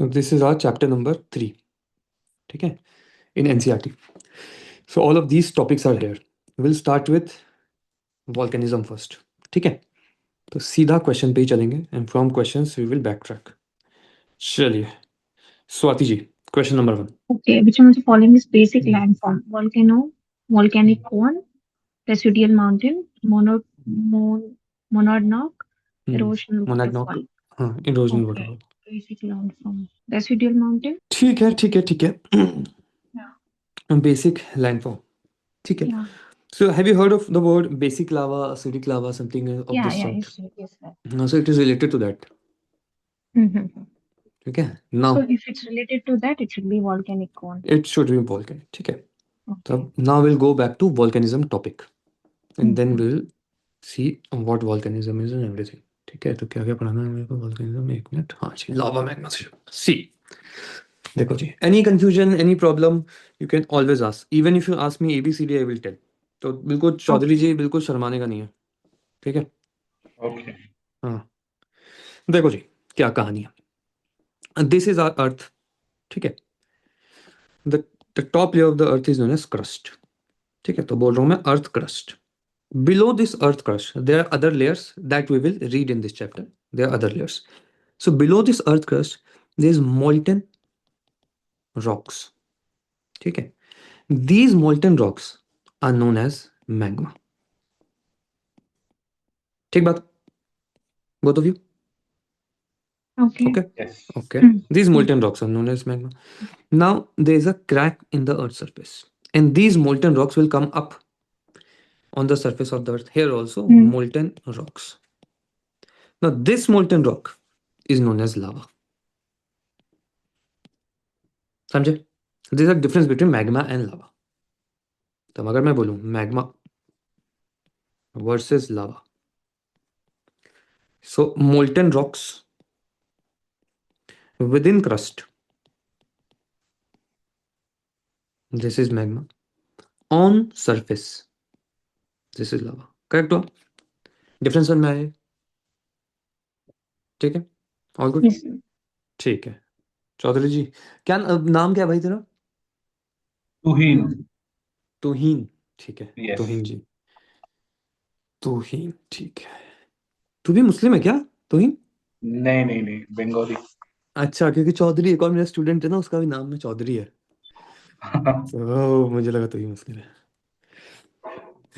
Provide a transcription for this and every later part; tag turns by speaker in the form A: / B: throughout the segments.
A: This is our chapter number 3. ठीक है, in NCERT. So all of these topics are here. We'll start with volcanism first. ठीक है, तो सीधा question पे ही चलेंगे and from questions we will backtrack. चलिए Swati ji, question number 1.
B: Okay, which one of the following is basic landform? Volcano, volcanic cone, residual mountain, monadnock, erosional
A: मोनैडनॉक.
B: waterfall.
A: हाँ, erosional
B: Okay,
A: waterfall.
B: basic landform. Residual mountain?
A: ठीक है ठीक है ठीक है.
B: Yeah.
A: Basic landform. ठीक है.
B: Yeah.
A: So have you heard of the word basic lava, acidic lava, something of
B: Yeah,
A: this
B: yeah,
A: sort?
B: yes, sir.
A: So it is related to that.
B: Mm-hmm.
A: ठीक है. Now
B: So if it's related to that, it should be volcanic cone.
A: it should be volcanic. ठीक है.
B: Okay.
A: So now we'll go back to volcanism topic and then
B: Mhm.
A: we'll see what volcanism is and everything. ठीक है, तो क्या क्या पढ़ाना है मेरे को volcanism. एक मिनट. हाँ जी, lava magma से. See, देखो जी, any confusion, any problem, you can always ask. Even if you ask me ABCD, I will tell. तो बिल्कुल चौधरी जी बिल्कुल शर्माने का नहीं है. ठीक है.
C: Okay.
A: हाँ, देखो जी क्या कहानी है. This is our earth. ठीक है. The top layer of the earth is known as crust. ठीक है, तो बोल रहा हूं मैं earth crust. Below this earth crust there are other layers that we will read in this chapter. There are other layers. So below this earth crust there is molten rocks. ठीक है. These molten rocks are known as magma. ठीक बात, both of you?
B: Okay.
A: Okay.
C: Yes.
A: Okay. These molten rocks are known as magma. Now there is a crack in the earth's surface and these molten rocks will come up on the surface of the earth. Here also molten rocks. Now this molten rock is known as lava. समझे? There is a difference between magma and lava. तो अगर मैं बोलूं magma versus lava, so molten rocks within crust, this is magma. On surface, this is lava. Correct हुआ? Difference समझ में आया? ठीक है, all good.
B: Yes, sir.
A: ठीक है. चौधरी जी, क्या नाम क्या है भाई तेरा?
C: तुहीन.
A: तुहीन. ठीक है.
C: Yes.
A: तुहीन जी, तुहीन. ठीक है. तू भी मुस्लिम है क्या तुहीन?
C: नहीं, बंगाली.
A: अच्छा, क्योंकि चौधरी एक और मेरा स्टूडेंट है ना, उसका भी नाम में चौधरी है. तो मुझे लगा तू ही मुस्लिम है.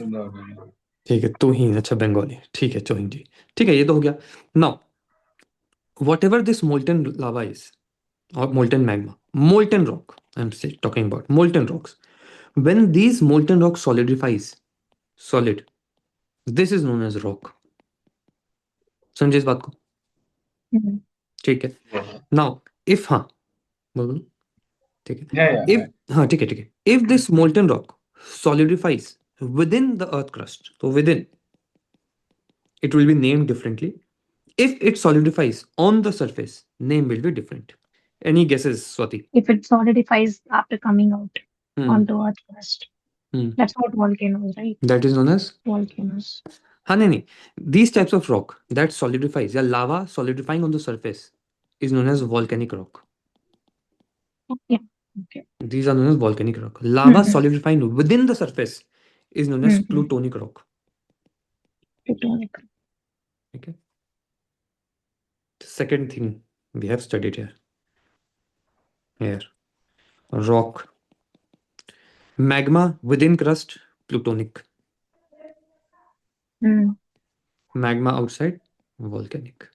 C: No.
A: ठीक है, तुहीन. अच्छा, बंगाली. ठीक है तुहीन जी. ठीक है, ये तो हो गया. Now whatever this molten lava is or molten magma, molten rock, I'm talking about molten rocks. When these molten rocks solidifies, solid, this is known as rock. समझे इस बात को?
B: Mhm.
A: ठीक है.
C: Yes.
A: नाउ इफ, हाँ बोलो. ठीक है.
C: Yeah.
A: इफ, हाँ ठीक है. If this molten rock solidifies within the earth crust, so within, it will be named differently. If it solidifies on the surface, name will be different. Any guesses, Swati?
B: If it solidifies after coming out onto Earth crust.
A: Hmm.
B: That's what volcanoes, right?
A: That is known as
B: Volcanoes.
A: हाँ नहीं. These types of rock that solidifies, या lava solidifying on the surface is known as volcanic rock.
B: Yeah. Okay.
A: These are known as volcanic rock. Lava
B: Mhm.
A: solidifying within the surface is known as plutonic rock.
B: Plutonic.
A: Okay. The second thing we have studied here. Rock. Magma within crust, plutonic. Magma outside, volcanic.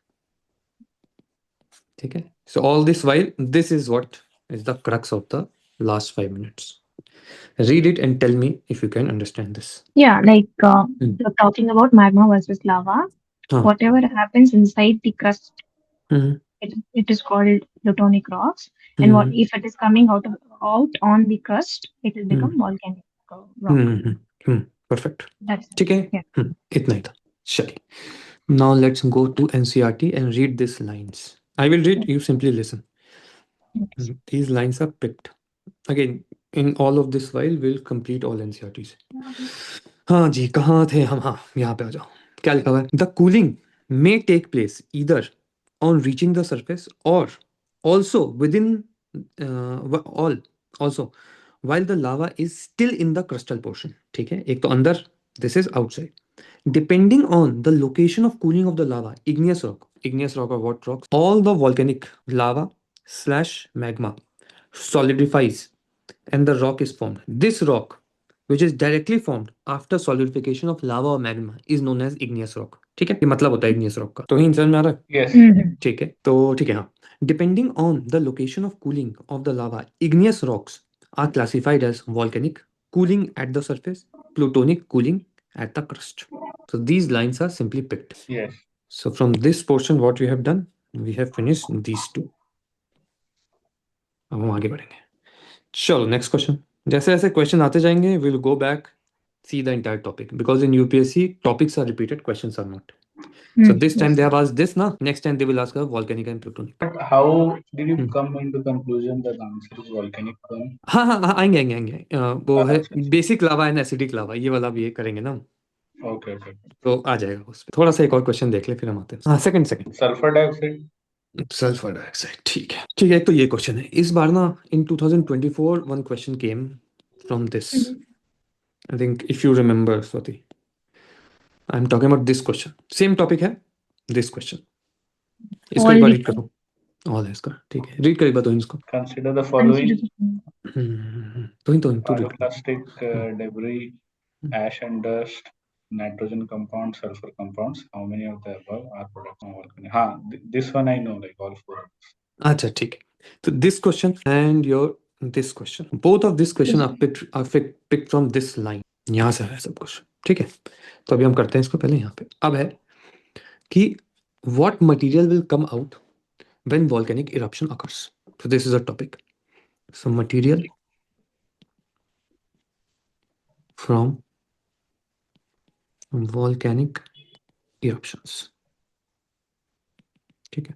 A: Okay. So all this while, this is what is the crux of the last 5 minutes. Read it and tell me if you can understand this.
B: Yeah, like you're talking about magma versus lava.
A: Huh.
B: Whatever happens inside the crust,
A: Mhm.
B: it is called plutonic rocks. And what if it is coming out on the crust, it will become volcanic rock.
A: Perfect.
B: That's it.
A: ठीक है.
B: Yeah.
A: इतना ही था. चलिए. Now let's go to NCERT and read these lines. I will read, you simply listen.
B: Yes.
A: These lines are picked. Again, in all of this while, we'll complete all NCERTs. हाँ जी, कहाँ थे हम? हाँ, यहाँ पे आ जाओ. क्या लिखा हुआ है? The cooling may take place either on reaching the surface or also within also while the lava is still in the crustal portion. ठीक है, एक तो अंदर, this is outside. Depending on the location of cooling of the lava, igneous rock or what rocks, all the volcanic lava slash magma solidifies and the rock is formed. This rock, which is directly formed after solidification of lava or magma, is known as igneous rock. ठीक है, ये मतलब होता है igneous rock का। तो ही समझ में आ रहा है?
C: Yes.
A: ठीक है, तो ठीक है, हाँ। Depending on the location of cooling of the lava, igneous rocks are classified as volcanic, cooling at the surface, plutonic, cooling at the crust. So these lines are simply picked.
C: Yes.
A: So from this portion, what we have done, we have finished these two. अब हम आगे बढ़ेंगे। चलो next question. जैसे जैसे question आते जाएंगे, will go back, see the entire topic, because in UPSC topics are repeated, questions are not. So this time they have asked this, na, next time they will ask about volcanic and plutonic.
C: But how did you come into conclusion that the answer is volcanic one?
A: हाँ हाँ हाँ, आएंगे वो है
C: अच्छा, अच्छा।
A: Basic lava and acidic lava, ये वाला भी ये करेंगे ना हम।
C: Okay, okay.
A: तो आ जाएगा उस पे। थोड़ा सा एक और क्वेश्चन देख ले, फिर हम आते हैं। हाँ, second
C: Sulfur dioxide.
A: Sulphur dioxide. ठीक है ठीक है, एक तो ये क्वेश्चन है इस बार ना। इन 2024 one question came from this, I think if you remember Swati, I am talking about this question, same topic है दिस क्वेश्चन। इसको एक बार रीड करो, ऑल है इसका। ठीक है, रीड कर एक बार तो इसको।
C: Consider the following
A: तो ही तू रीड कर।
C: pyroclastic debris, ash and dust, nitrogen compounds, sulfur compounds. How many of the above are products of volcanic? This one I know, like all four.
A: अच्छा ठीक है, तो this question and your this question, both of this question are picked from this line, यहाँ से है सब कुछ। ठीक है, तो अभी हम करते हैं इसको पहले यहाँ पे। अब है कि what material will come out when volcanic eruption occurs. So this is a topic. So material from volcanic eruptions. ठीक है,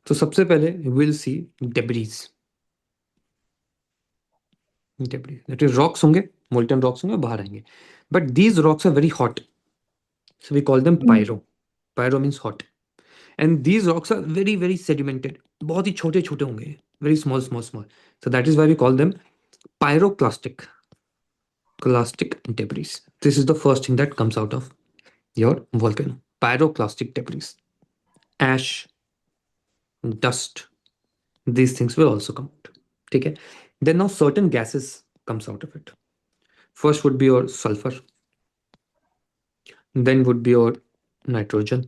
A: तो सबसे पहले we'll see debris. That is rocks होंगे, molten rocks होंगे, बाहर आएंगे. But these rocks are very hot. So we call them pyro. Pyro means hot. And these rocks are very, very sedimented. बहुत ही छोटे छोटे होंगे, very small. So that is why we call them pyroclastic debris. This is the first thing that comes out of your volcano. Pyroclastic debris, ash, dust, these things will also come out. Okay, then now certain gases comes out of it. First would be your sulfur, then would be your nitrogen,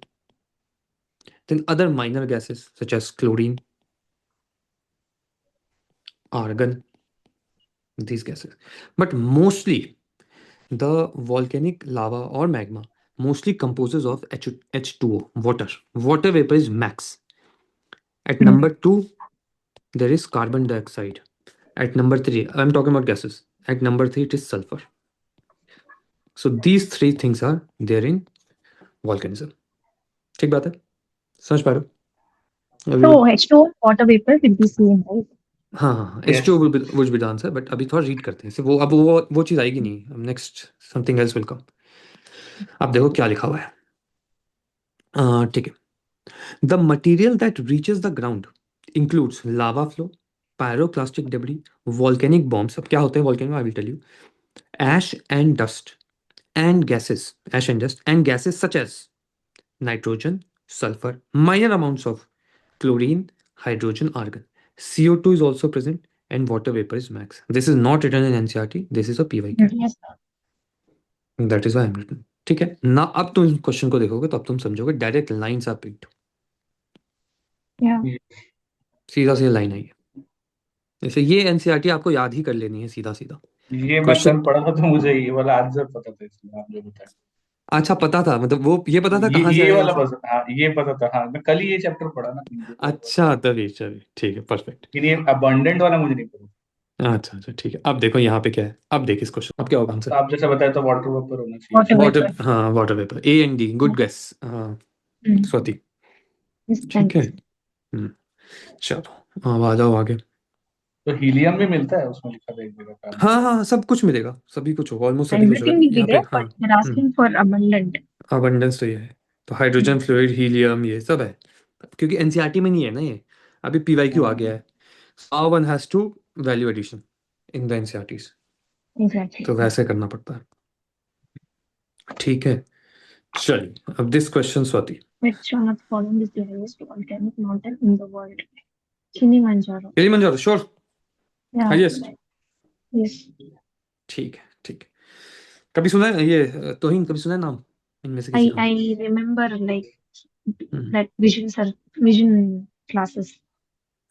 A: then other minor gases such as chlorine, argon, these gases. But mostly the volcanic lava or magma mostly composes of H2O, water vapor is max. At number 2 there is carbon dioxide. At number 3, I'm talking about gases. At number 3 it is sulfur. So these three things are there in volcanism. ठीक बात है, समझ पा रहे हो?
B: So H2O water vapor will be same, right?
A: हाँ,
C: Yes.
A: H2O would be the answer, but अभी थोड़ा रीड करते हैं। सिर्फ वो चीज़ आएगी नहीं, अब next something else will come. अब देखो क्या लिखा हुआ है। ठीक है, the material that reaches the ground includes lava flow, pyroclastic debris, volcanic bombs. अब क्या होते हैं volcano? I will tell you. Ash and dust and gases such as nitrogen, sulfur, minor amounts of chlorine, hydrogen, argon. CO2 is also present and water vapor is max. This is not written in NCERT. This is a PYQ.
B: Yes, sir.
A: That is why I'm written. ठीक है ना। अब तुम question को देखोगे तो अब तुम समझोगे direct lines are picked,
B: Yeah.
A: सीधा सीधा लाइन आई है। जैसे ये एनसीईआरटी आपको याद ही कर लेनी है सीधा सीधा।
C: ये मैं
A: Question-
C: कल पढ़ा था तो मुझे ये वाला आंसर पता था, इसलिए आप जो बताया।
A: अच्छा पता था, मतलब वो ये पता था कहाँ से
C: ये
A: आएगा
C: वाला
A: ऐसा?
C: पता, हाँ ये पता था, हाँ मैं कल ही ये चैप्टर पढ़ा ना।
A: अच्छा तभी, चलिए ठीक है, परफेक्ट।
C: लेकिन ये अबंडेंट वाला मुझे नहीं पता।
A: अच्छा ठीक है, अब देखो यहाँ पे क्या है। अब देख इस क्वेश्चन, अब क्या होगा आंसर?
C: तो आप जैसा बताया तो वाटर वेपर होना
B: Water
C: चाहिए।
A: Water,
B: vapor.
A: हाँ water vapour, A and D, good guess. हाँ स्वाति,
B: Yes,
A: ठीक है।
B: thanks.
A: चलो अब आ जाओ आगे।
C: तो हीलियम भी मिलता है उसमें, लिखा था एक जगह का।
A: हाँ सब कुछ मिलेगा, सभी कुछ होगा, ऑलमोस्ट सभी कुछ
B: Everything
A: होगा
B: will be
A: यहाँ पे।
B: there,
A: हाँ,
B: but they're asking for abundant.
A: Abundance तो ये है, तो हाइड्रोजन फ्लूइड, हीलियम, ये सब है, क्योंकि एनसीईआरटी में नहीं है ना ये। अभी PYQ आ गया है, so one has to value addition in the NCERTs,
B: Exactly.
A: तो वैसे करना पड़ता है, ठीक है। चलिए अब this question Swati,
B: Which one of the following is the highest volcanic mountain in the world? Kilimanjaro.
A: Kilimanjaro, sure,
B: Yeah.
A: Highest,
B: Yes.
A: ठीक है ठीक है। कभी सुना है ये तोहिन, कभी सुना है नाम इनमें से किसी का?
B: I remember like
A: hmm,
B: that vision classes.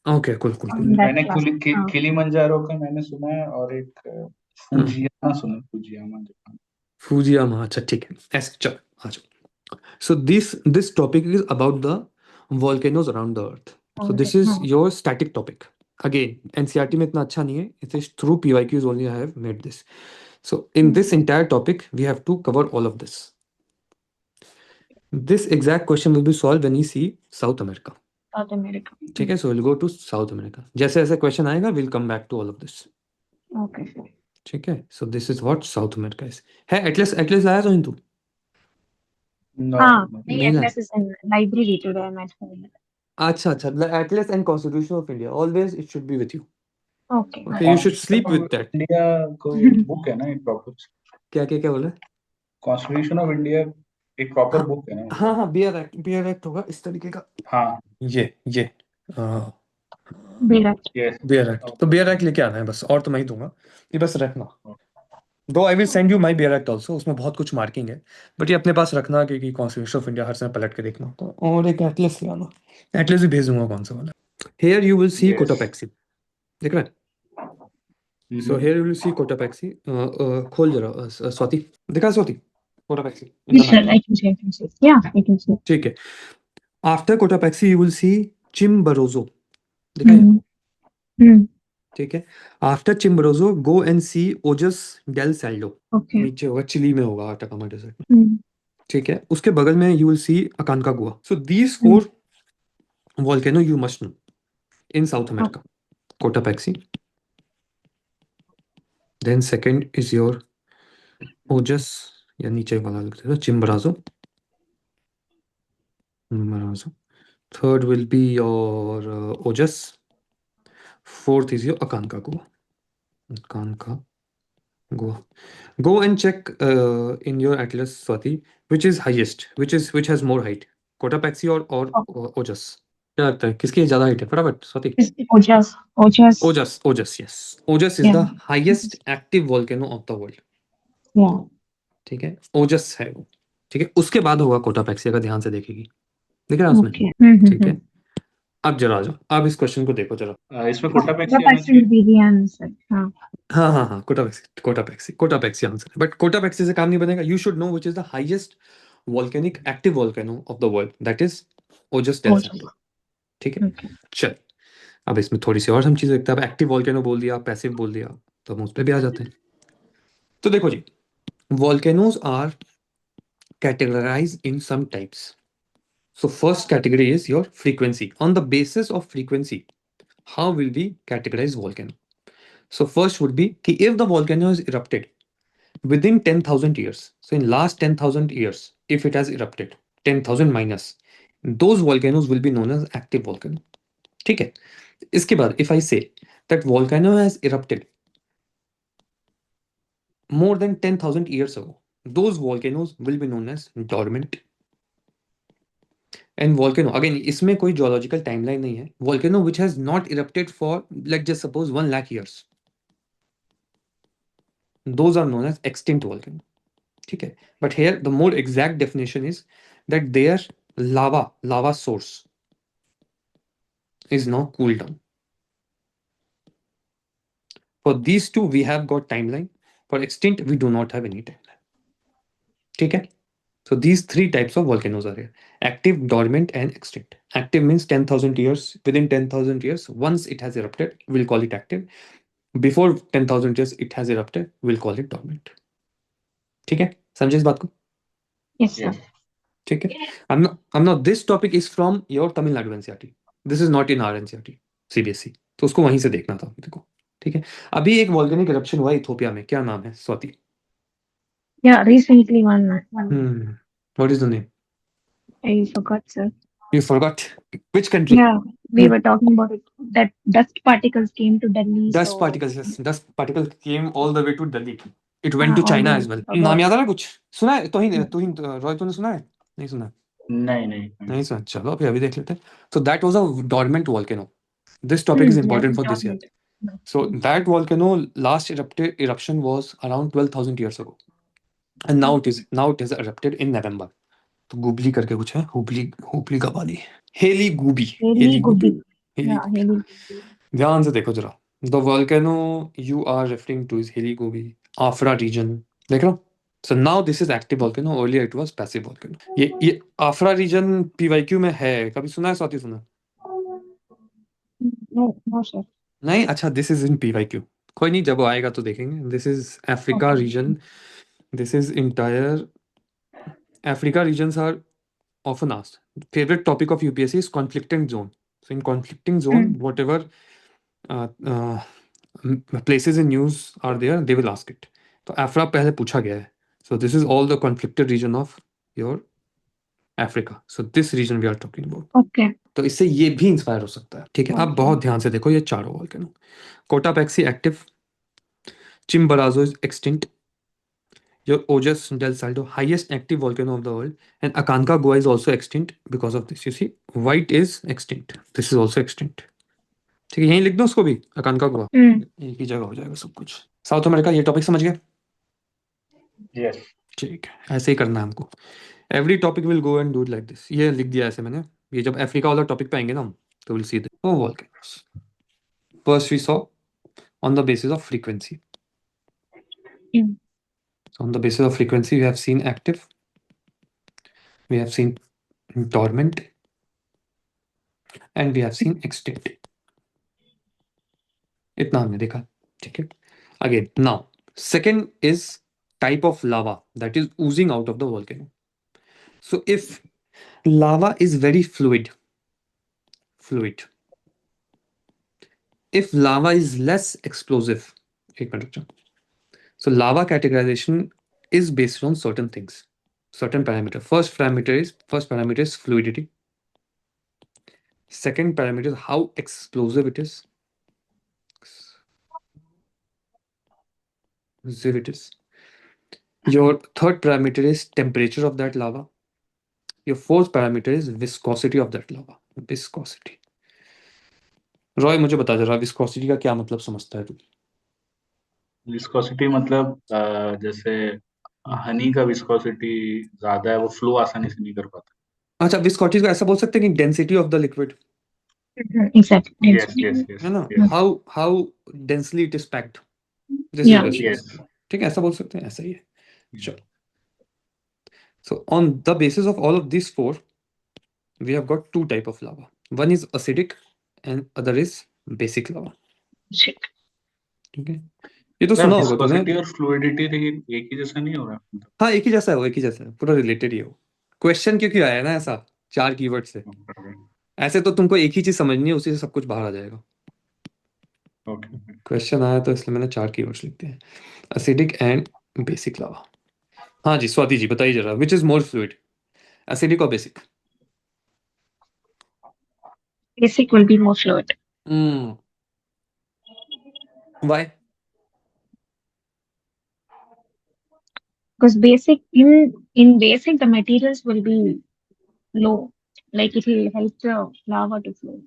A: Okay कुल कुल कुल,
B: That
C: मैंने
B: class. हाँ.
C: किलिमंजारो का मैंने सुना है, और एक फुजियामा सुना, फुजियामा जापान।
A: फूजियामा, अच्छा ठीक है, ऐसे चल आ जाओ। So this topic is about the volcanoes around the earth, so this is
B: हाँ.
A: Your static topic. Again NCERT में इतना अच्छा नहीं है, it is through PYQs only I have made this. So in this entire topic we have to cover all of this. This exact question will be solve when you see South America,
B: South America.
A: ठीक है। So will go to South America, जैसे जैसे question आएगा will come back to all of this,
B: Okay.
A: ठीक है। So this is what South America is. है atlas, atlas आया तो हिंदू
C: No,
B: हाँ.
C: no.
B: नहीं,
A: नहीं लाया?
B: Atlas is in library today. I might have it.
A: अच्छा अच्छा, Atlas and constitution of India always it should be with you,
B: Okay.
A: Okay, you should sleep with that.
C: India कोई book है ना, एक प्रॉपर
A: क्या क्या क्या बोला?
C: कॉन्स्टिट्यूशन ऑफ इंडिया, एक प्रॉपर
A: हाँ
C: बुक है ना,
A: हाँ हाँ, बियर एक्ट होगा इस तरीके का,
C: हाँ,
A: ये
B: Virat.
C: यस,
A: बियर एक्ट, तो बियर एक्ट लेके आना है बस, और तो मैं ही दूंगा, ये बस रखना। दो I will send you my bare act also, उसमें बहुत कुछ मार्किंग है, बट ये अपने पास रखना, क्योंकि कॉन्स्टिट्यूशन ऑफ इंडिया हर समय पलट के देखना, तो और एक एटलस ले आना, एटलस भी भेज दूंगा कौन सा वाला। Here you will see
C: Yes.
A: Cotopaxi, देख रहे हैं? So here you will see Cotopaxi, खोल जरा स्वाति, दिखा Swati Cotopaxi in the
B: Yes, sir.
A: Map,
B: I can see. I can see. Yeah, I can see.
A: ठीक है। After Cotopaxi you will see Chimborazo, दिखाया?
B: Hmm.
A: ठीक है। After Chimborazo go and see Ojos del Salado,
B: Okay.
A: नीचे होगा, chilli में होगा, Atacama desert में,
B: Hmm.
A: ठीक है। उसके बगल में you will see Aconcagua. So these 4 volcano you must know in South America. Cotopaxi, then second is your Ojas, या नीचे वाला लिखते हैं Chimborazo, third will be your Ojas, fourth is your Aconcagua. Go and check in your atlas, Swati, which is highest, which has more height, Cotopaxi or Ojas? क्या लगता है किसकी ज्यादा हाइट है? फटाफट Swati.
B: Ojas.
A: Ojas, yes. Ojas is
B: Yeah.
A: the highest active volcano of the world.
B: Yeah.
A: ठीक है, ओजस है वो, ठीक है। उसके बाद होगा कोटापेक्सी, अगर ध्यान से देखेगी, दिख रहा है उसमें,
B: Okay.
A: ठीक है। अब जरा आ जाओ, अब इस क्वेश्चन को देखो जरा,
C: इसमें कोटापेक्सी आना
B: Cotopaxi
C: चाहिए।
B: will be the answer. हाँ.
A: हाँ हाँ हाँ, कोटापेक्सी आंसर है, बट कोटापेक्सी से काम नहीं बनेगा। You should know which is the highest volcanic active volcano of the world, that is Ojos del Salado, ठीक है।
B: Okay.
A: चल अब इसमें थोड़ी सी और हम चीजें देखते हैं। अब एक्टिव वोल्केनो बोल दिया, पैसिव बोल दिया, तो हम उस पर भी आ जाते हैं। तो देखो जी, volcanoes are categorized in some types. So first category is your frequency. On the basis of frequency, how will we categorize volcano? So first would be कि if the volcano is erupted within 10,000 years, so in last 10,000 years, if it has erupted 10,000 minus, those volcanoes will be known as active volcano. ठीक है। इसके बाद if I say that volcano has erupted more than 10,000 years ago, those volcanoes will be known as dormant. And volcano, again इसमें कोई geological timeline नहीं है। Volcano which has not erupted for let's just suppose 1 lakh years, those are known as extinct volcano, ठीक है। But here the more exact definition is that their lava source is now cooled down. For these two we have got timeline, for extinct we do not have any timeline, ठीक है। So these 3 types of volcanoes are here: active, dormant, and extinct. Active means 10,000 years. Within 10,000 years, once it has erupted, we'll call it active. Before 10,000 years it has erupted, we'll call it dormant. ठीक है, समझे इस बात को?
B: Yes, sir.
A: ठीक है। I'm not this topic is from your Tamil Nadu NCERT. This is not in our NCERT CBSE, तो उसको वहीं से देखना था देखो, ठीक है। अभी एक वॉल्केनिक इरप्शन हुआ इथोपिया में, क्या नाम है Swati?
B: Yeah, recently one.
A: What is the name?
B: I forgot, sir.
A: You forgot which country?
B: Yeah, we were talking about it. That dust particles came to Delhi,
A: Dust
B: so
A: particles, yes. Dust particles came all the way to Delhi. It went to
B: all
A: China
B: the
A: as well.
B: about
A: नाम याद आ रहा कुछ? सुना है? तोहिन रॉय तूने सुना है? नहीं सुना.
C: नहीं नहीं
A: नहीं सुना. चलो अभी देख लेते हैं. So that was a dormant volcano. This topic is
B: yeah,
A: important
B: it's
A: for this year.
B: dormant.
A: So that volcano last eruption was around 12,000 years ago, and now it has erupted in November. तो गुबली करके कुछ है. हुबली गवाली. Haley Gubbi.
B: Haley Gubbi.
A: Haley
B: Yeah,
A: Gubbi.
B: Haley Gubbi.
A: ध्यान से देखो जरा. The volcano you are referring to is Heli Gobi, Afra region. देख रहे हो? So now this is active volcano. Earlier it was passive volcano. ये Afra region PYQ में है. कभी सुना है? स्वाति सुना?
B: No, sir.
A: नहीं. अच्छा, this is in PYQ. कोई नहीं, जब वो आएगा तो देखेंगे. This is Africa
B: Okay.
A: region. This is entire Africa regions are often asked. Favorite topic of UPSC is conflicting zone. So in conflicting zone, whatever places in news are there, they will ask it. तो Afra पहले पूछा गया है. So this is all the conflicted region of your Africa. So this region we are talking about.
B: Okay.
A: तो इससे ये भी inspire हो सकता है. ठीक है. अब बहुत ध्यान से देखो ये चारों volcano. Cotopaxi active. Chimborazo is extinct. Your Ojas del Salto, highest active volcano of the world, and Aconcagua is also extinct because of this. You see, White is extinct. This is also extinct. ठीक है, यहीं लिख दो उसको भी. Aconcagua एक ही जगह हो जाएगा सब कुछ. साउथ अमेरिका, ये टॉपिक समझ गए?
C: यस.
A: ठीक है, ऐसे ही करना है हमको. Every topic will go and do it like this. ये लिख दिया ऐसे मैंने. ये जब अफ्रीका वाला टॉपिक पे आएंगे ना हम, तो will see the volcanoes. First we saw on the basis of frequency. On the basis of frequency, we have seen active, we have seen dormant, and we have seen extinct. इतना हमने देखा. ठीक है. Again, now second is type of lava that is oozing out of the volcano. So if lava is very fluid, if lava is less explosive, एक minute रुक जाओ. So lava categorization is based on certain things, certain parameter. First parameter is fluidity. Second parameter is how explosive it is. Your third parameter is temperature of that lava. Your fourth parameter is viscosity of that lava. Viscosity. Roy मुझे बता जरा, viscosity का क्या मतलब समझता है तू?
C: Viscosity मतलब जैसे हनी का विस्कोसिटी ज्यादा है, वो फ्लो आसानी से नहीं कर पाता.
A: अच्छा, विस्कोसिटी को ऐसा बोल सकते हैं कि density of the liquid.
B: Exactly.
C: Yes yes yes
A: है ना?
C: Yes
A: how densely it is packed.
B: Yeah.
C: Yes.
A: ठीक है, ऐसा बोल सकते हैं. ऐसा ही है. चलो. So on the basis of all of these four, we have got two type of lava. One is acidic and other is basic lava. ठीक है. ये तो सुना होगा तूने.
C: विस्कोसिटी और फ्लूइडिटी एक ही जैसा नहीं हो रहा.
A: हाँ, एक ही जैसा है वो. एक ही जैसा है, पूरा रिलेटेड ही है वो. क्वेश्चन क्यों आया ना ऐसा 4 कीवर्ड से? ऐसे तो तुमको एक ही चीज समझनी है, उसी से सब कुछ बाहर आ जाएगा.
C: ओके.
A: क्वेश्चन आया तो इसलिए मैंने 4 कीवर्ड्स लिख दिए. एसिडिक एंड बेसिक लावा. हाँ जी, स्वाति जी बताइए जरा, which is more fluid, acidic और basic?
B: Basic will be more fluid.
A: Why?
B: Because in basic the materials will be low, like it will help the lava to flow.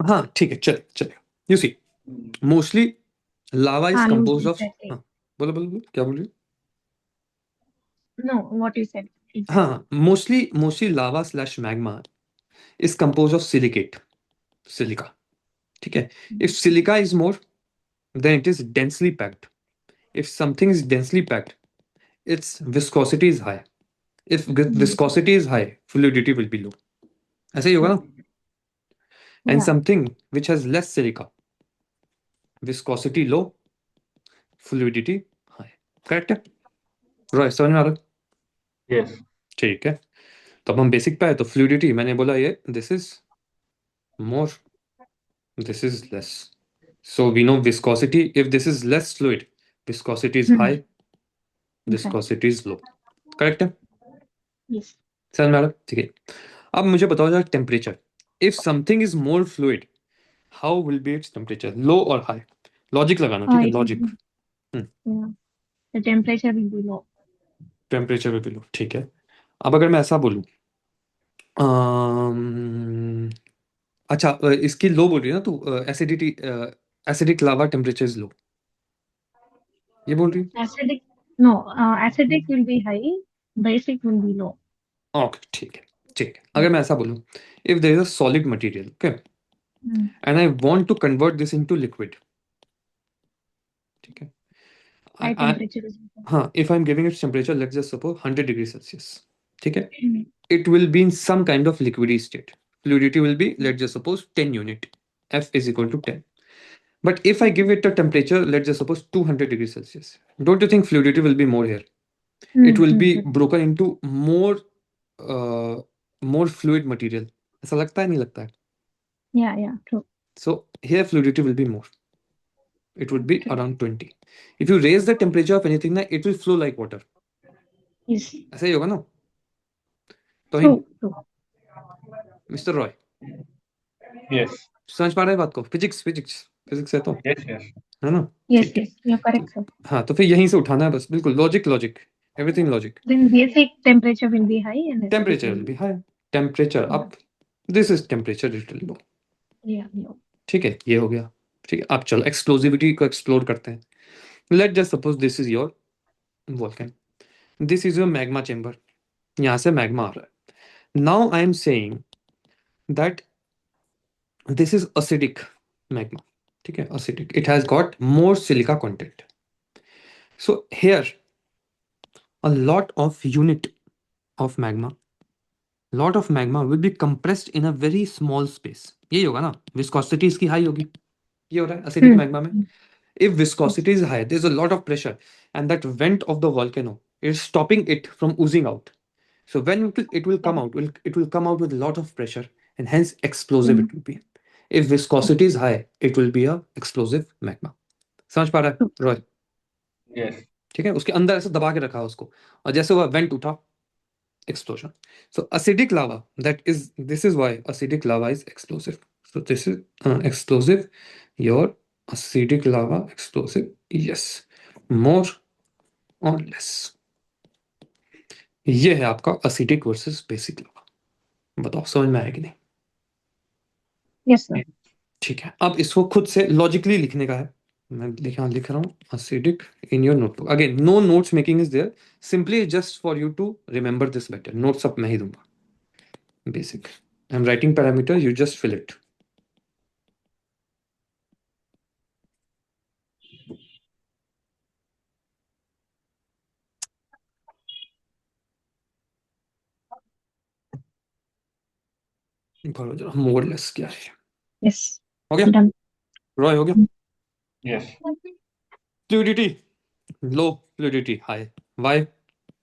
A: हाँ ठीक है, चले. You see, mostly lava is composed of. बोलो क्या बोल रही हो?
B: No, what you said. Exactly.
A: हाँ, mostly lava slash magma is composed of silica. ठीक है. If silica is more, then it is densely packed. If something is densely packed, its viscosity is high. If viscosity is high, fluidity will be low. ऐसा ही होगा ना? And something which has less silica, viscosity low, fluidity high. Correct है? रॉय समझ में आ रहा है?
C: Yes.
A: ठीक है. तो अब हम बेसिक पे आए तो फ्लूइडिटी मैंने बोला ये this is more, this is less. So we know viscosity, if this is less fluid, viscosity is high, viscosity is low. Correct है?
B: Yes.
A: समझ में आ रहा है? ठीक है. अब मुझे बताओ जरा temperature, if something is more fluid how will be its temperature, low और हाई? लॉजिक लगाना, ठीक है,
B: it will
A: logic.
B: be, yeah, the temperature will be low.
A: Temperature भी लो, ठीक है। अब अगर मैं ऐसा बोलूं, अच्छा इसकी लो बोल रही है ना तू, acidity, acidic lava temperature is low, ये बोल रही है?
B: Acidic, no, acidic will be high, basic will be low.
A: Okay, ठीक है, ठीक है। अगर मैं ऐसा बोलूं, if there is a solid material, okay, and I want to convert this into liquid, ठीक है,
B: High temperature is
A: हाँ, if I am giving its temperature let's just suppose 100 degree Celsius, ठीक है,
B: important.
A: it will be in some kind of liquidy state. Fluidity will be, let's just suppose 10 unit. F is equal to 10. But if I give it a temperature, let's just suppose 200 degrees Celsius, don't you think fluidity will be more here? It will be broken into more, uh, more fluid material. ऐसा लगता है, नहीं लगता है?
B: Yeah, true.
A: So here fluidity will be more. It would be
B: Okay.
A: around 20. If you raise the temperature of anything, na, it will flow like water.
B: Yes.
A: ऐसा ही होगा ना? तो
B: True.
A: Mister Roy,
C: Yes.
A: समझ पा रहे हैं बात को? फिजिक्स फिजिक्स फिजिक्स है तो,
C: Yes. Yes.
A: है ना?
B: Yes,
A: ठीक है।
B: yes, you're correct, sir.
A: हाँ, तो फिर यहीं से उठाना है बस, बिल्कुल logic, logic, everything logic.
B: Then basic temperature will be high and acidic
A: temperature
B: will
A: will
B: be
A: be high, temperature up, this is temperature little low,
B: low.
A: ठीक है, ये हो गया। ठीक है, अब चलो एक्सप्लोजिविटी को एक्सप्लोर करते हैं। Let just suppose this is your volcano, this is your magma chamber, यहाँ से मैग्मा आ रहा है। Now I am saying that this is acidic magma, ठीक है, acidic, it has got more silica content. So here a lot of unit of magma, lot of magma will be compressed in a very small space. यही होगा ना, viscosity इसकी high होगी, ये हो रहा है acidic magma में। If viscosity is high, there's a lot of pressure, and that vent of the volcano is stopping it from oozing out. So when it will come out, it will come out with a lot of pressure, and hence explosive it will be. If viscosity is high, it will be a explosive magma. समझ पा रहा है Roy?
C: Yes.
A: ठीक है, उसके अंदर ऐसे दबा के रखा है उसको, और जैसे वह वेंट उठा, explosion. So acidic lava, this is why acidic lava is explosive. So this is explosive, your acidic lava explosive, yes, more or less। ये है आपका acidic versus basic lava। बताओ समझ में आया कि नहीं?
B: Yes, sir.
A: ठीक है, अब इसको खुद से लॉजिकली लिखने का है। मैं लिख रहा हूँ acidic in your notebook। Again no notes making is there, simply just for you to remember this better. Notes अब मैं ही दूंगा। Basic, I'm writing parameter, you just fill it। More less क्या है?
B: Yes.
A: हो गया
B: Done.
A: रॉय, हो गया।
C: Yes.
A: Fluidity low, fluidity high, why?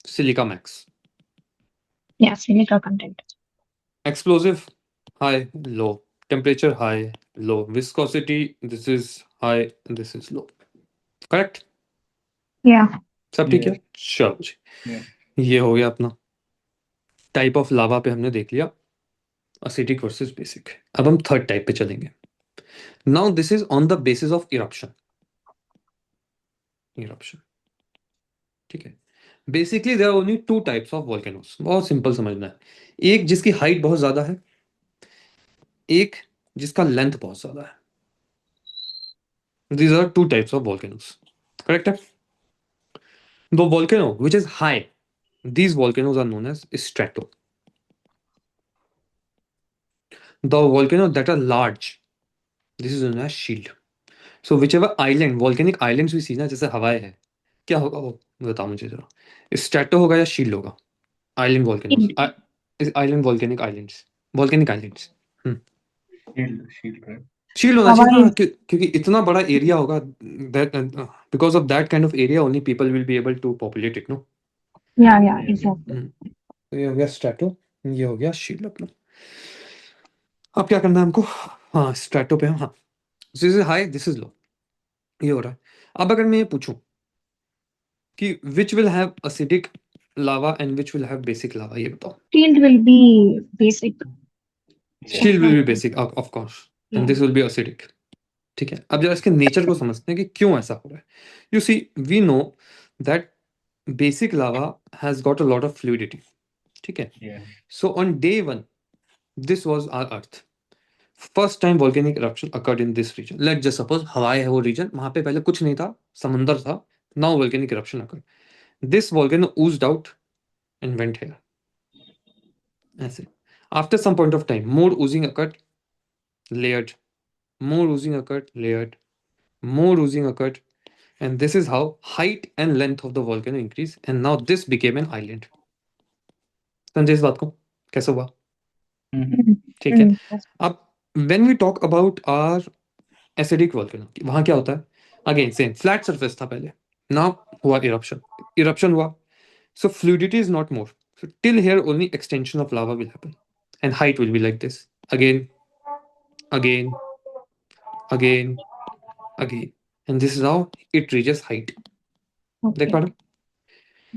A: Silica max.
B: Yeah, silica content.
A: Explosive high low, temperature high low, viscosity this is high, this is low, correct?
B: Yeah.
A: सब ठीक है,
C: Yes.
A: चलो जी।
C: Yes.
A: ये हो गया अपना टाइप ऑफ लावा पे हमने देख लिया, असिडिक वर्सेस बेसिक। अब हम थर्ड टाइप पे चलेंगे। Now this is on the basis of eruption. Eruption, ठीक है। Basically there are only two types of volcanoes, बहुत सिंपल समझना है। एक जिसकी हाइट बहुत ज्यादा है, एक जिसका लेंथ बहुत ज्यादा है। These are two types of volcanoes, correct? The volcano which is high, these volcanoes are known as strato. The volcano that are large, this is known as shield. So whichever island, volcanic islands we see ना, जैसे हवाई है, क्या होगा वो बताओ मुझे जरा, स्ट्रेटो होगा या शील्ड होगा? Island volcanoes, island volcanic islands, volcanic islands.
C: Shield, right?
A: Shield होना चाहिए
B: Hawaii
A: ना,
B: is,
A: क्योंकि इतना बड़ा एरिया होगा, that because of that kind of area only people will be able to populate it, no?
B: yeah, exactly.
A: तो ये हो गया स्ट्रेटो, ये हो गया शील्ड अपना। अब क्या करना है हमको? हाँ, स्ट्रेटो पे, हाँ, this is high, this is लो, ये हो रहा है। अब अगर मैं ये पूछूं कि which will have acidic lava and which will have basic lava? ये बताओ.
B: Shield will be basic.
A: Shield will be basic, of course, and
B: Yeah.
A: this will be acidic. ठीक है. अब जरा इसके नेचर को समझते हैं कि क्यों ऐसा हो रहा है. You see, we know that basic lava has got a lot of fluidity. ठीक है.
C: Yeah.
A: So on day one, this was our Earth. First time volcanic eruption occurred in this region. Let's just suppose हवाई है वो region. वहां पे पहले कुछ नहीं था, समंदर था. Now volcanic eruption occurred. This volcano oozed out and went here. ऐसे. After some point of time, more oozing occurred, layered. More oozing occurred, layered. More oozing occurred, and this is how height and length of the volcano increased, and now this became an island. समझे इस बात को? कैसे हुआ? ठीक है. अब when we talk about our acidic volcano, वहां क्या होता है? Again same flat surface था पहले. Now हुआ eruption हुआ. So fluidity is not more. So till here only extension of lava will happen, and height will be like this. Again, again, again, again, and this is how it reaches height.
B: Okay.
A: देख पा रहे हो?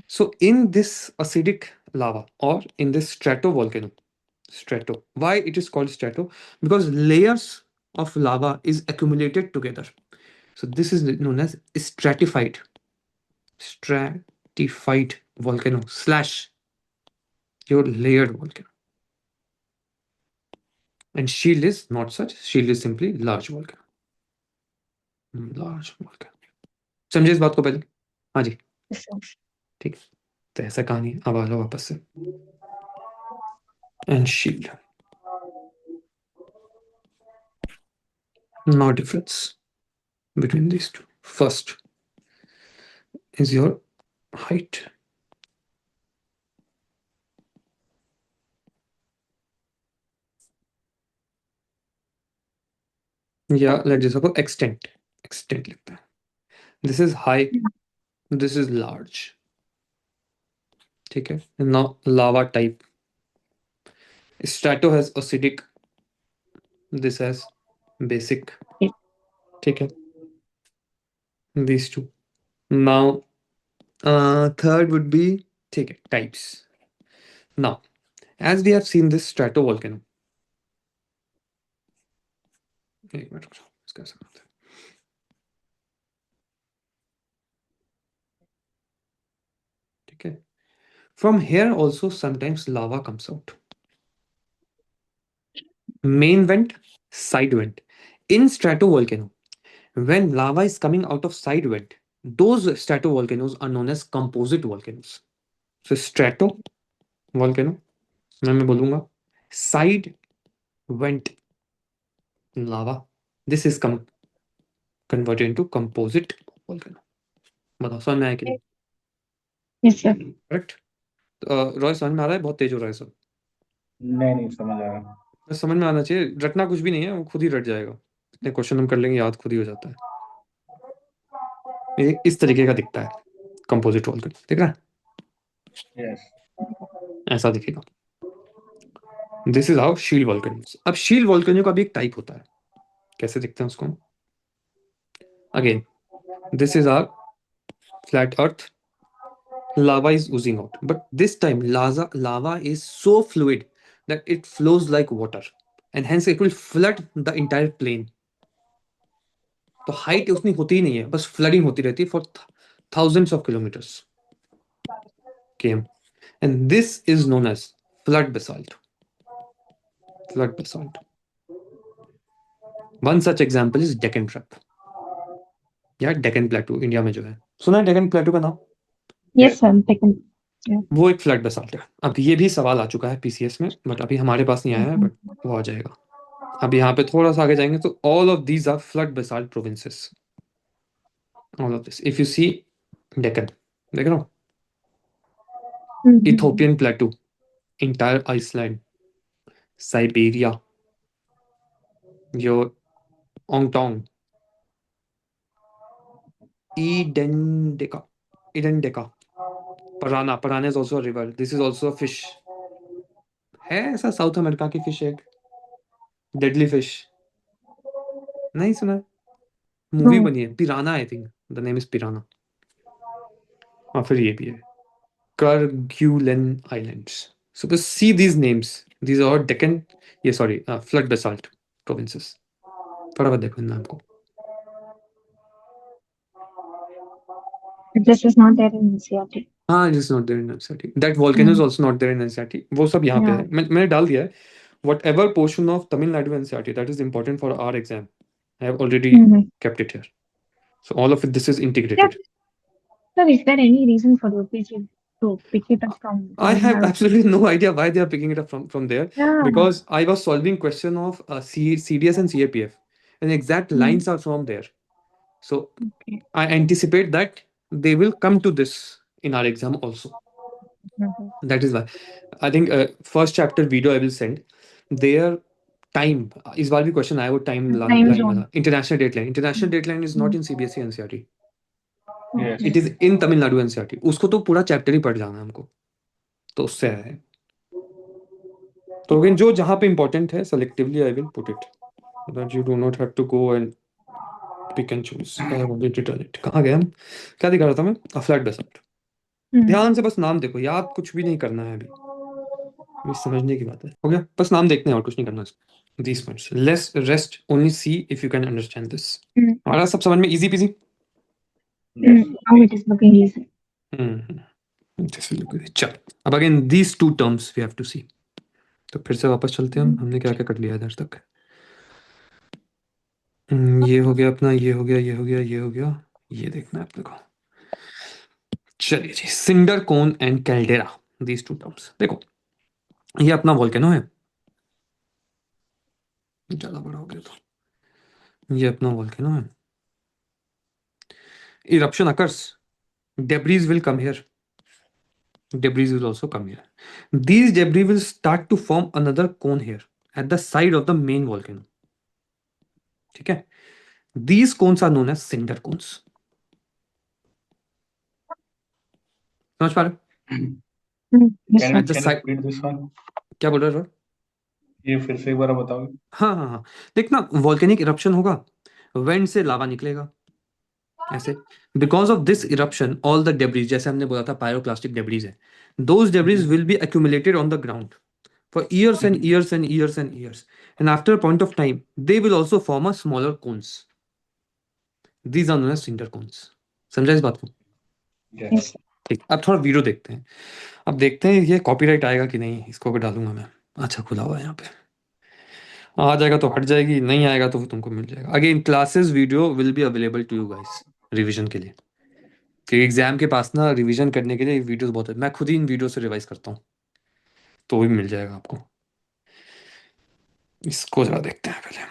A: So in this acidic lava or in this stratovolcano, why it is called strato? Because layers of lava is accumulated together. So this is known as stratified volcano / your layered volcano. And shield is not such. Shield is simply large volcano. Large volcano. समझे इस बात को पहले? हाँ जी.
B: Yes, sir.
A: ठीक है. तो ऐसा कहानी है. अब आ जाओ वापस से. And shield. No difference between these two. First is your height. Yeah, let's just suppose extent. Extent लिखते हैं. This is high. This is large. ठीक है. And now lava type. Strato has acidic. This has basic.
B: Yes.
A: ठीक है. These two. Now, third would be ठीक है, types. Now, as we have seen this stratovolcano. एक minute रुक जाओ, इसका ऐसा करते हैं. ठीक है. From here also sometimes lava comes out. Main vent, side vent. In stratovolcano, when lava is coming out of side vent, those stratovolcanoes are known as composite volcanoes. So stratovolcano, मैं बोलूंगा side vent lava. This is converted into composite volcano. बताओ समझ में आया कि नहीं?
B: Yes, sir.
A: Correct. Roy समझ में आ रहा है? बहुत तेज हो रहा है सब.
C: नहीं समझ आ रहा.
A: बस समझ में आना चाहिए. रटना कुछ भी नहीं है, वो खुद ही रट जाएगा. इतने क्वेश्चन हम कर लेंगे, याद खुद ही हो जाता है. ये इस तरीके का दिखता है कंपोजिट वॉल्केनो. दिख रहा है?
C: Yes.
A: ऐसा दिखेगा. This is how shield volcano. अब शील्ड वॉल्केनो का भी एक टाइप होता है. कैसे दिखते हैं उसको? Again this is our flat earth. Lava is oozing out, but this time lava is so fluid that it flows like water, and hence it will flood the entire plane. तो height उतनी होती ही नहीं है, बस flooding होती रहती है for thousands of kilometers. Okay, and this is known as flood basalt. Flood basalt. One such example is Deccan Trap. या डेक्कन प्लेटू इंडिया में जो है. सुना है डेक्कन प्लेटू का नाम?
B: Yes, sir. Taken.
A: वो एक फ्लड बेसाल्ट है. अब ये भी सवाल आ चुका है पीसीएस में, बट अभी हमारे पास नहीं आया है, बट वो आ जाएगा. अब यहाँ पे थोड़ा सा आगे जाएंगे तो all of these are flood basalt provinces. All of this if you see Deccan, देख रहे हो? Ethiopian plateau, entire Iceland, Siberia, your Ontong, Etendeka, Parana is also a river. This is also a fish. है ऐसा south America की fish, एक deadly fish. नहीं सुना? Movie
B: No.
A: बनी है पिराना. I think the name is पिराना. और फिर ये भी है. Kerguelen Islands. So just see these names. These are Deccan, flood basalt provinces. फटाफट देखो इन नाम को.
B: This is not there in NCERT.
A: हाँ, it is not there in NCERT. That volcano is also not there in NCERT. वो सब यहाँ पे
B: Yeah.
A: है. मैंने डाल दिया है. Whatever portion of Tamil Nadu NCERT that is important for our exam, I have already kept it here. So all of this is integrated.
B: Sir, is there any reason for UPG to pick it up from?
A: I have absolutely no idea why they are picking it up from there.
B: Yeah.
A: Because I was solving question of CDS and CAPF, and exact lines are from there. So
B: Okay.
A: I anticipate that they will come to this in our exam also. That is why I think first chapter video I will send. Their time इस बार भी question आया वो time line वाला. International dateline is not in CBSE NCERT.
C: Yes.
A: It is in Tamil Nadu NCERT. उसको तो पूरा chapter ही पढ़ जाना है हमको. तो उससे है. तो अगेन जो जहाँ पे important है selectively I will put it, so that you do not have to go and pick and choose. I have already done it. कहाँ गया हम? क्या दिखा रहा था मैं? Flat basalt. ध्यान से बस नाम देखो, याद कुछ भी नहीं करना है अभी. ये समझने की बात है. हो गया? बस नाम देखते हैं और कुछ नहीं करना है. These points. Less rest. Only see if you can understand this. हमारा सब समझ में easy peasy.
B: Now it is looking easy.
A: This will look easy. चल. अब again these two terms we have to see. तो फिर से वापस चलते हैं हम. हमने क्या क्या कर लिया इधर तक. ये हो गया अपना, ये हो गया, ये हो गया, ये हो गया. ये देखना है अपने को. चलिए जी. Cinder cone and caldera, these two terms. देखो ये अपना वोल्केनो है. ज्यादा बड़ा हो गया तो. ये अपना वोल्केनो है. Eruption occurs, debris will come here. Debris will also come here. These debris will start to form another cone here at the side of the main volcano. ठीक है. These cones are known as cinder cones. समझ पा रहे हो?
C: Can
A: At the
C: you
A: side.
C: repeat this one?
A: क्या बोल रहे हो?
C: ये फिर से एक बार बताओगे?
A: हाँ. देखना, वोल्केनिक इरप्शन होगा, वेंट से लावा निकलेगा ऐसे. Because of this eruption all the debris, जैसे हमने बोला था पायरोक्लास्टिक डेब्रीज है, those debris will be accumulated on the ground for years and years and years and years, and after a point of time they will also form a smaller cones. These are known as cinder cones. समझा इस बात को?
C: Yes.
A: ठीक. अब थोड़ा video देखते हैं. अब देखते हैं ये कॉपीराइट आएगा कि नहीं. इसको भी डालूंगा मैं. अच्छा खुला हुआ है यहाँ पे. आ जाएगा तो हट जाएगी, नहीं आएगा तो तुमको मिल जाएगा. Again classes video will be available to you guys revision के लिए. कि एग्जाम के पास ना रिवीजन करने के लिए वीडियोस बहुत है. मैं खुद ही इन वीडियो से रिवाइज करता हूँ, तो भी मिल जाएगा आपको. इसको जरा देखते हैं पहले.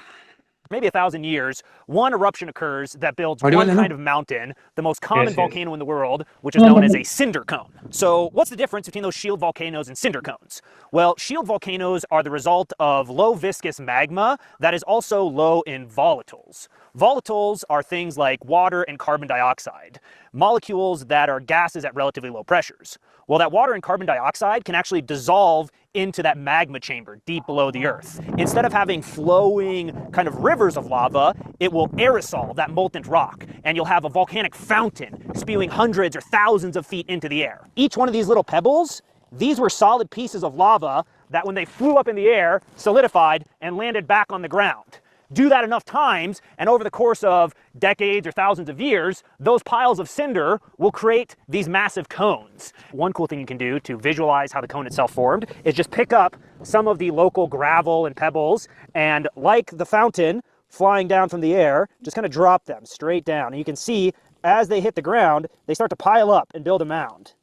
D: Maybe 1,000 years, one eruption occurs that builds one kind of mountain, the most common volcano in the world, which is known as a cinder cone. So what's the difference between those shield volcanoes and cinder cones? Well, shield volcanoes are the result of low viscous magma that is also low in volatiles. Volatiles are things like water and carbon dioxide, molecules that are gases at relatively low pressures. Well, that water and carbon dioxide can actually dissolve into that magma chamber deep below the earth. Instead of having flowing kind of rivers of lava, it will aerosol that molten rock, and you'll have a volcanic fountain spewing hundreds or thousands of feet into the air. Each one of these little pebbles, these were solid pieces of lava that when they flew up in the air, solidified and landed back on the ground. Do that enough times, and over the course of decades or thousands of years, those piles of cinder will create these massive cones. One cool thing you can do to visualize how the cone itself formed is just pick up some of the local gravel and pebbles, and like the fountain flying down from the air, just kind of drop them straight down. And you can see as they hit the ground, they start to pile up and build a mound.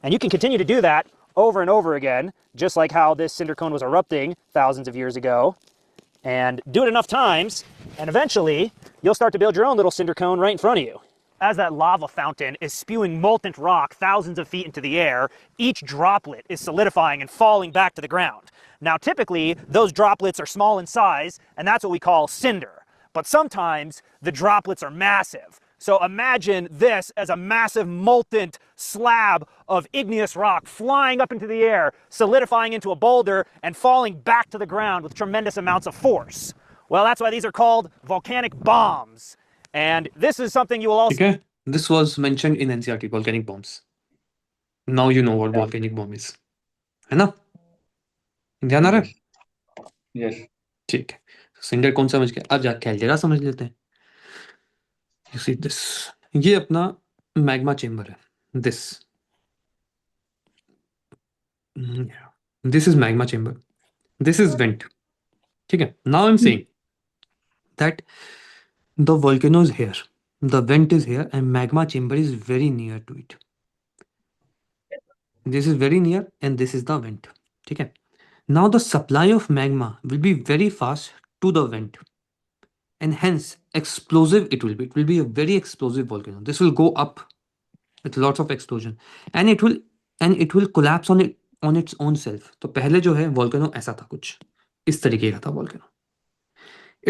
D: And you can continue to do that over and over again, just like how this cinder cone was erupting thousands of years ago. And do it enough times, and eventually you'll start to build your own little cinder cone right in front of you. As that lava fountain is spewing molten rock thousands of feet into the air, each droplet is solidifying and falling back to the ground. Now, typically, those droplets are small in size, and that's what we call cinder. But sometimes the droplets are massive. So imagine this as a massive molten slab of igneous rock flying up into the air, solidifying into a boulder, and falling back to the ground with tremendous amounts of force. Well, that's why these are called volcanic bombs. And this is something you will also...
A: Okay. This was mentioned in NCERT, volcanic bombs. Now you know what
C: Yeah.
A: Volcanic bomb is, है ना? ध्यान आ रहा है?
C: Yes.
A: ठीक है, cinder कौन समझ गया, अब जाके कैल्डेरा समझ लेते हैं। यू सी दिस, ये अपना मैग्मा चेंबर है, this is magma chamber, this is went, ठीक है। Now I am saying that the volcano is here, the vent is here, and magma chamber is very near to it. This is very near and this is the vent, ठीक है। Now the supply of magma will be very fast to the vent, and hence explosive it will be. It will be a very explosive volcano. This will go up with lots of explosion, and it will collapse on its own self. तो पहले जो है volcano ऐसा था, कुछ इस तरीके का था volcano.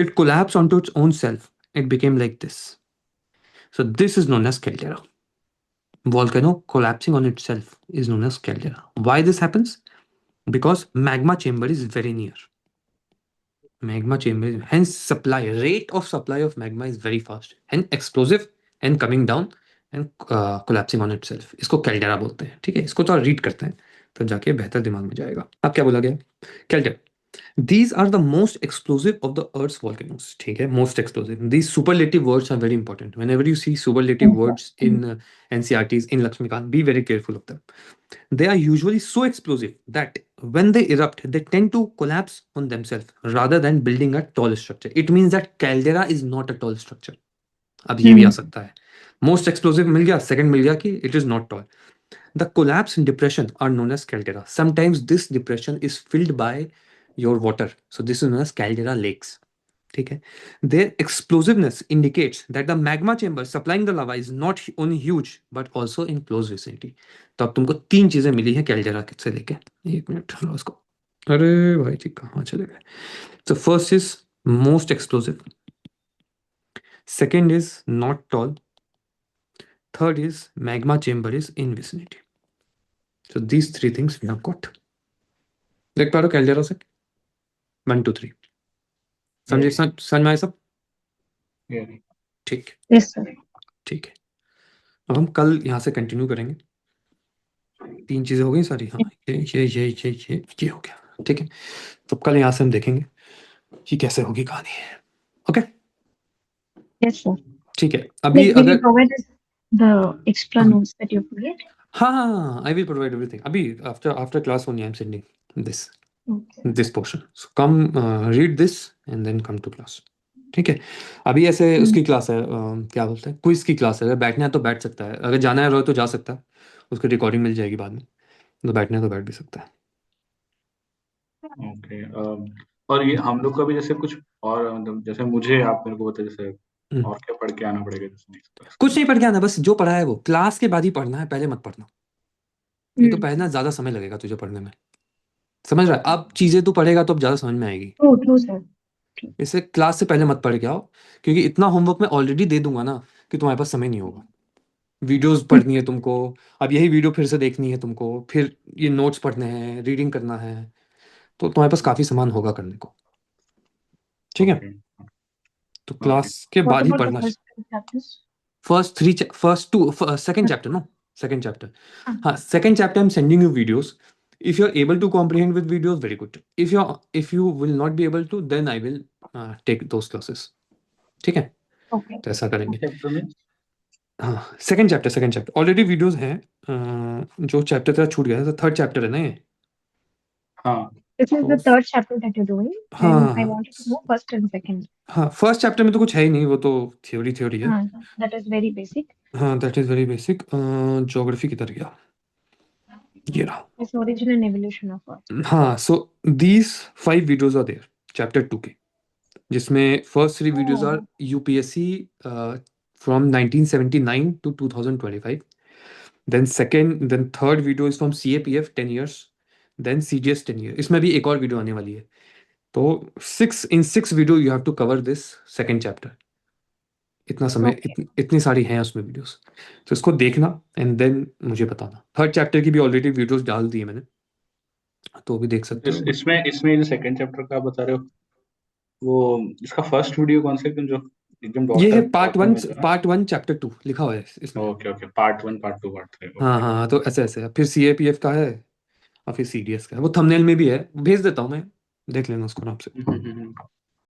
A: It collapsed onto its own self. It became like this. So this is known as caldera. Volcano collapsing on itself is known as caldera. Why this happens? Because magma chamber is very near. Magma chamber, hence rate of supply of magma is very fast and explosive and coming down and collapsing on itself. इसको caldera बोलते हैं, ठीक है। इसको तो read करते हैं तो जाके बेहतर दिमाग में जाएगा। अब क्या बोला गया? Caldera, these are the most explosive of the earth's volcanoes, ठीक है, most explosive. These superlative words are very important. Whenever you see superlative words in NCRTs, in Lakshmikant, be very careful of them. They are usually so explosive that when they erupt, they tend to collapse on themselves rather than building a tall structure. It means that caldera is not a tall structure. अब ये भी आ सकता है, most explosive मिल गया, second मिल गया कि it is not tall. The collapse and depression are known as caldera. Sometimes this depression is filled by your water, so this is known as caldera lakes, ठीक है। Their explosiveness indicates that the magma chamber supplying the lava is not only huge but also in close vicinity. तो अब तुमको तीन चीजें मिली है caldera से लेके, एक मिनट लो उसको, अरे भाई जी कहाँ चले गए? So first is most explosive, second is not tall, third is magma chamber is in vicinity. So these three things we have got. देख पा रहे हो कैल्डेरा से 1 2 3 समझे? समझ में आए सब?
C: Yeah.
A: ठीक है,
B: Yes, sir.
A: ठीक है। अब हम कल यहाँ से कंटिन्यू करेंगे। तीन चीजें हो गई सारी, हाँ ये हो गया, ठीक है। तो कल यहाँ से हम देखेंगे कि कैसे होगी कहानी, ओके?
B: Yes, sir.
A: ठीक है। अभी
B: Like, will you
A: अगर
B: provide us the extra notes that you create?
A: हाँ, आई विल प्रोवाइड एवरीथिंग। अभी after class only I am sending
B: Okay.
A: This portion, so come read this and then come to class, ठीक है। अभी ऐसे उसकी class है, क्या बोलते हैं, क्विज की क्लास है। अगर बैठना है तो बैठ सकता है, अगर जाना है रोए तो जा सकता है, उसकी रिकॉर्डिंग मिल जाएगी बाद में, तो बैठना है तो बैठ भी सकता है।
C: ओके। और ये हम लोग का भी जैसे कुछ और मतलब जैसे मुझे आप मेरे को बताइए जैसे और क्या पढ़ के आना पड़ेगा जैसे नेक्स्ट क्लास?
A: कुछ नहीं पढ़ के आना, बस जो पढ़ा है वो क्लास के बाद ही पढ़ना है, पहले मत पढ़ना। ये तो पढ़ना ज्यादा समय लगेगा तुझे पढ़ने में, समझ रहा है? अब चीजें तू पढ़ेगा तो अब ज्यादा समझ में आएगी।
B: True, sir.
A: इसे क्लास से पहले मत पढ़ के आओ, क्योंकि इतना होमवर्क मैं ऑलरेडी दे दूंगा ना कि तुम्हारे पास समय नहीं होगा। वीडियोस पढ़नी है तुमको, अब यही वीडियो फिर से देखनी है तुमको, फिर ये नोट्स पढ़ने हैं, रीडिंग करना है, तो तुम्हारे पास काफी सामान होगा करने को, ठीक है।
C: ओके।
A: तो क्लास के
B: What
A: बाद ही
B: about the
A: पढ़ना।
B: first two chapters?
A: Second chapter, no second chapter,
B: Ah,
A: हाँ second chapter I am sending you videos. If you are able to comprehend with videos, very good. If you will not be able to, then I will take those classes, ठीक है।
B: okay.
A: तो ऐसा करेंगे।
C: Chapter में
A: हाँ second chapter already videos हैं। जो chapter तेरा छूट गया था, तो थर्ड चैप्टर है ना ये?
C: हाँ
B: This is the
A: तो
B: third chapter that you're doing,
A: हाँ
B: and I
A: हाँ
B: wanted to know first and second.
A: हाँ, फर्स्ट चैप्टर में तो कुछ है ही नहीं, वो तो थ्योरी है।
B: That is very basic.
A: हाँ that is very basic. Geography किधर गया? ये रहा।
B: It's origin and evolution of Earth.
A: हाँ, so these 5 videos are there chapter 2 के, जिसमें first 3 videos are UPSC from 1979 to 2025, then third video is from CAPF 10 years, then CGS 10 years। इसमें भी एक और वीडियो आने वाली है। तो 6 video you have to cover this second chapter. इतना समय, इतनी सारी हैं उसमें वीडियोस, तो इसको देखना एंड देन मुझे बताना। थर्ड चैप्टर की भी ऑलरेडी वीडियोस डाल दी है मैंने, तो भी देख सकते हो।
C: इसमें जो सेकंड चैप्टर का आप बता रहे हो वो इसका फर्स्ट वीडियो कौन सा है जो एकदम
A: ये है
C: डॉटर
A: पार्ट 1 चैप्टर 2 लिखा हुआ है इसमें।
C: Okay okay, part 1 part 2 part 3
A: हाँ हाँ हाँ, तो ऐसे ऐसे है। फिर CAPF का है और फिर CDS का है, वो थंबनेल में भी है, भेज देता हूँ मैं, देख लेना उसको नाम से।
C: ओके।